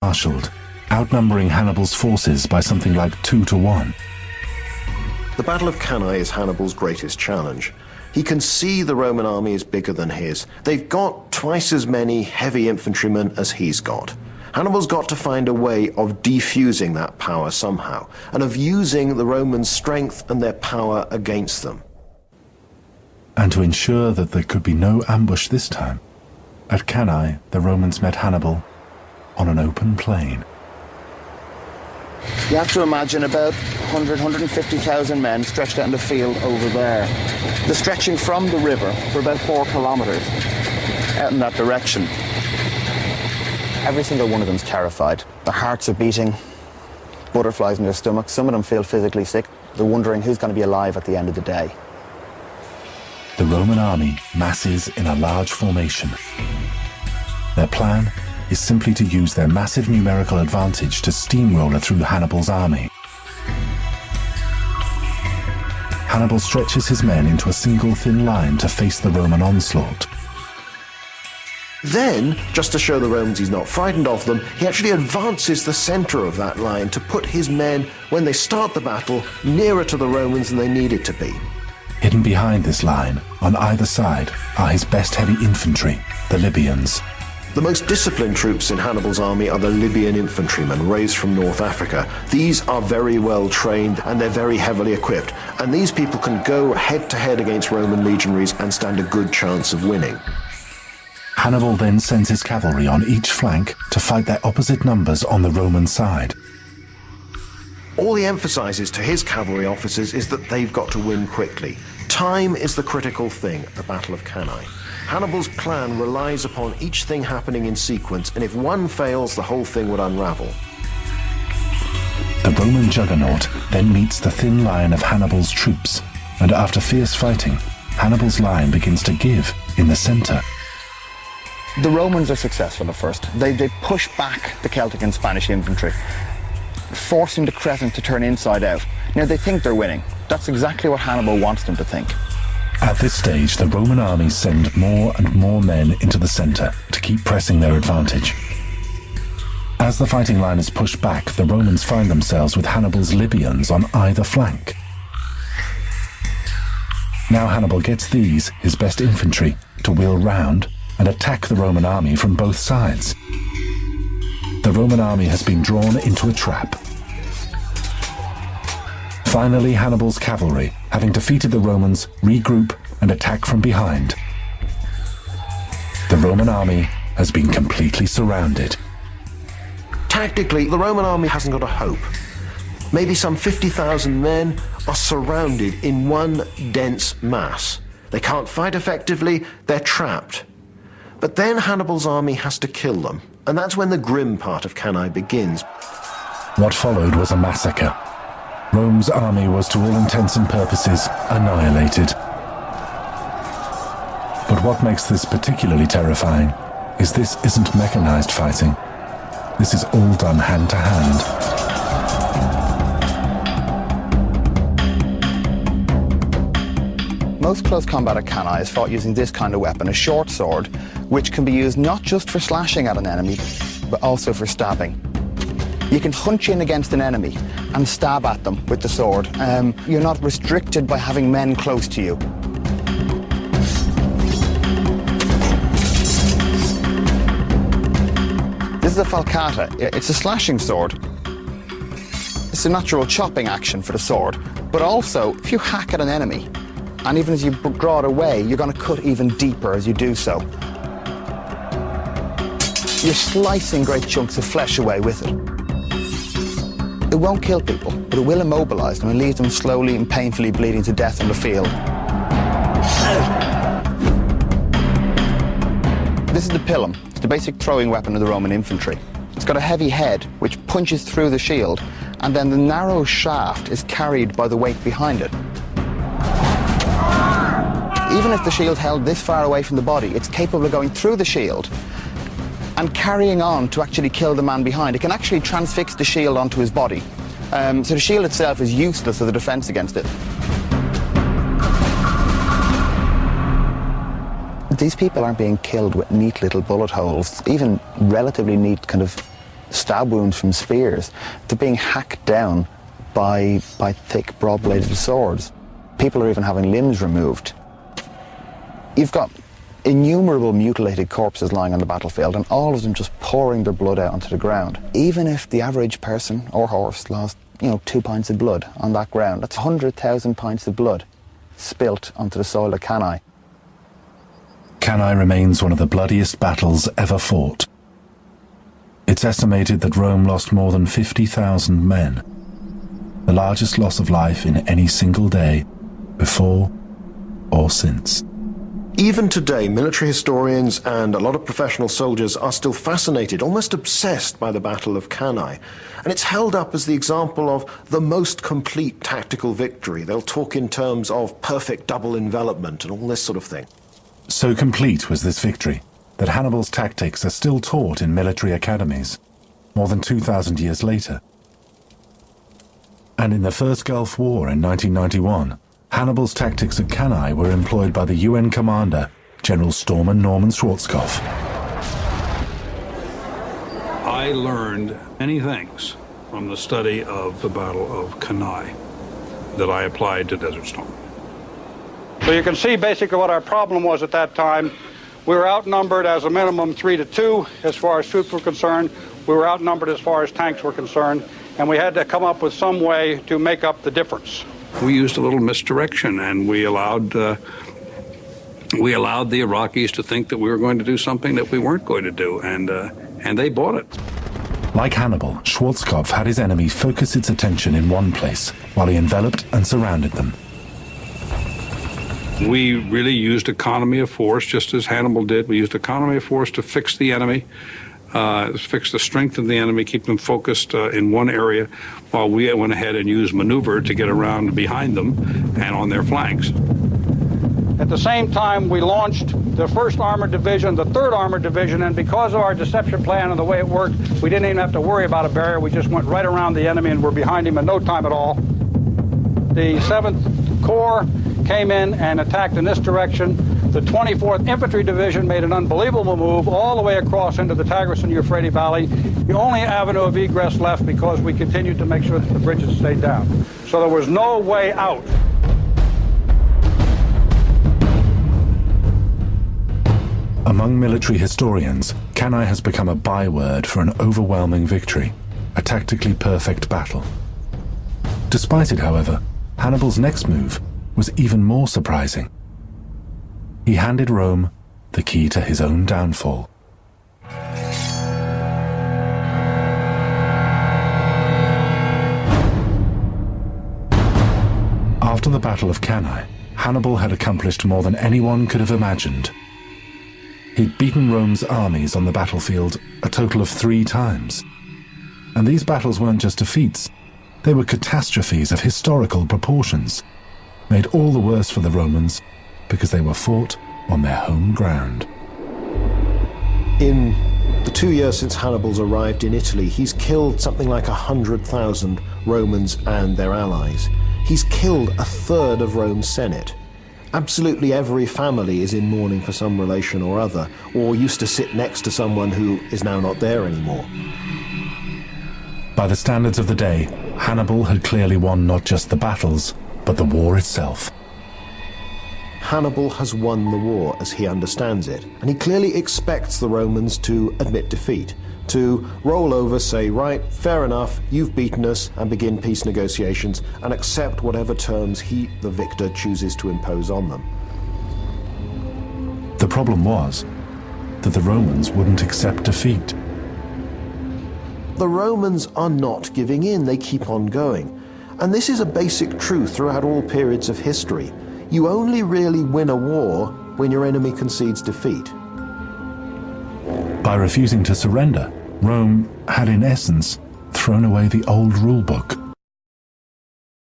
marshaled, outnumbering Hannibal's forces by something like 2-1. The Battle of Cannae is Hannibal's greatest challenge. He can see the Roman army is bigger than his. They've got twice as many heavy infantrymen as he's got. Hannibal's got to find a way of defusing that power somehow, and of using the Romans' strength and their power against them. And to ensure that there could be no ambush this time, at Cannae the Romans met Hannibal on an open plain. You have to imagine about 150,000 men stretched out in the field over there. They're stretching from the river for about 4 kilometers out in that direction. Every single one of them's terrified. Their hearts are beating, butterflies in their stomachs. Some of them feel physically sick. They're wondering who's going to be alive at the end of the day. The Roman army masses in a large formation. Their plan is simply to use their massive numerical advantage to steamroller through Hannibal's army. Hannibal stretches his men into a single thin line to face the Roman onslaught. Then, just to show the Romans he's not frightened of them, he actually advances the center of that line to put his men, when they start the battle, nearer to the Romans than they needed to be. Hidden behind this line, on either side, are his best heavy infantry, the Libyans. The most disciplined troops in Hannibal's army are the Libyan infantrymen raised from North Africa. These are very well trained and they're very heavily equipped. And these people can go head to head against Roman legionaries and stand a good chance of winning. Hannibal then sends his cavalry on each flank to fight their opposite numbers on the Roman side. All he emphasizes to his cavalry officers is that they've got to win quickly. Time is the critical thing at the Battle of Cannae. Hannibal's plan relies upon each thing happening in sequence, and if one fails, the whole thing would unravel. The Roman juggernaut then meets the thin line of Hannibal's troops, and after fierce fighting, Hannibal's line begins to give in the center. The Romans are successful at first. They push back the Celtic and Spanish infantry, forcing the crescent to turn inside out. Now they think they're winning. That's exactly what Hannibal wants them to think. At this stage, the Roman armies send more and more men into the center to keep pressing their advantage. As the fighting line is pushed back, the Romans find themselves with Hannibal's Libyans on either flank. Now Hannibal gets these, his best infantry, to wheel round and attack the Roman army from both sides. The Roman army has been drawn into a trap. Finally, Hannibal's cavalry, having defeated the Romans, regroup and attack from behind. The Roman army has been completely surrounded. Tactically, the Roman army hasn't got a hope. Maybe some 50,000 men are surrounded in one dense mass. They can't fight effectively, they're trapped. But then Hannibal's army has to kill them, and that's when the grim part of Cannae begins. What followed was a massacre. Rome's army was to all intents and purposes annihilated. But what makes this particularly terrifying is this isn't mechanized fighting. This is all done hand to hand. Most close combat at Cannae is fought using this kind of weapon, a short sword, which can be used not just for slashing at an enemy, but also for stabbing. You can hunch in against an enemy and stab at them with the sword. You're not restricted by having men close to you. This is a falcata. It's a slashing sword. It's a natural chopping action for the sword, but also if you hack at an enemy, and even as you draw it away, you're going to cut even deeper as you do so. You're slicing great chunks of flesh away with it. It won't kill people, but it will immobilize them and leave them slowly and painfully bleeding to death on the field. This is the pilum. It's the basic throwing weapon of the Roman infantry. It's got a heavy head which punches through the shield, and then the narrow shaft is carried by the weight behind it. Even if the shield held this far away from the body, it's capable of going through the shield and carrying on to actually kill the man behind. It can actually transfix the shield onto his body. So the shield itself is useless as a defense against it. These people aren't being killed with neat little bullet holes, even relatively neat kind of stab wounds from spears. They're being hacked down by thick, broad-bladed swords. People are even having limbs removed. You've got innumerable mutilated corpses lying on the battlefield, and all of them just pouring their blood out onto the ground. Even if the average person or horse lost, 2 pints of blood on that ground, that's 100,000 pints of blood spilt onto the soil of Cannae. Cannae remains one of the bloodiest battles ever fought. It's estimated that Rome lost more than 50,000 men, the largest loss of life in any single day, before or since. Even today, military historians and a lot of professional soldiers are still fascinated, almost obsessed by the Battle of Cannae. And it's held up as the example of the most complete tactical victory. They'll talk in terms of perfect double envelopment and all this sort of thing. So complete was this victory that Hannibal's tactics are still taught in military academies, more than 2,000 years later. And in the First Gulf War in 1991, Hannibal's tactics at Cannae were employed by the UN commander, General Storeman Norman Schwarzkopf. I learned many things from the study of the Battle of Cannae that I applied to Desert Storm. So you can see basically what our problem was at that time. We were outnumbered as a minimum 3-2 as far as troops were concerned. We were outnumbered as far as tanks were concerned, and we had to come up with some way to make up the difference. We used a little misdirection, and we allowed the Iraqis to think that we were going to do something that we weren't going to do, and they bought it. Like Hannibal, Schwarzkopf had his enemy focus its attention in one place while he enveloped and surrounded them. We really used economy of force, just as Hannibal did. We used economy of force to fix the enemy, fix the strength of the enemy, keep them focused in one area, while we went ahead and used maneuver to get around behind them and on their flanks. At the same time, we launched the 1st Armored Division, the 3rd Armored Division, and because of our deception plan and the way it worked, we didn't even have to worry about a barrier. We just went right around the enemy and were behind him in no time at all. The 7th Corps came in and attacked in this direction. The 24th Infantry Division made an unbelievable move all the way across into the Tigris and Euphrates Valley, the only avenue of egress left because we continued to make sure that the bridges stayed down. So there was no way out. Among military historians, Cannae has become a byword for an overwhelming victory, a tactically perfect battle. Despite it, however, Hannibal's next move was even more surprising. He handed Rome the key to his own downfall. After the Battle of Cannae, Hannibal had accomplished more than anyone could have imagined. He'd beaten Rome's armies on the battlefield a total of 3 times. And these battles weren't just defeats, they were catastrophes of historical proportions, made all the worse for the Romans because they were fought on their home ground. In the 2 years since Hannibal's arrived in Italy, he's killed something like 100,000 Romans and their allies. He's killed a third of Rome's Senate. Absolutely every family is in mourning for some relation or other, or used to sit next to someone who is now not there anymore. By the standards of the day, Hannibal had clearly won not just the battles, but the war itself. Hannibal has won the war as he understands it, and he clearly expects the Romans to admit defeat, to roll over, say, right, fair enough, you've beaten us, and begin peace negotiations, and accept whatever terms he, the victor, chooses to impose on them. The problem was that the Romans wouldn't accept defeat. The Romans are not giving in, they keep on going. And this is a basic truth throughout all periods of history. You only really win a war when your enemy concedes defeat. By refusing to surrender, Rome had in essence thrown away the old rule book.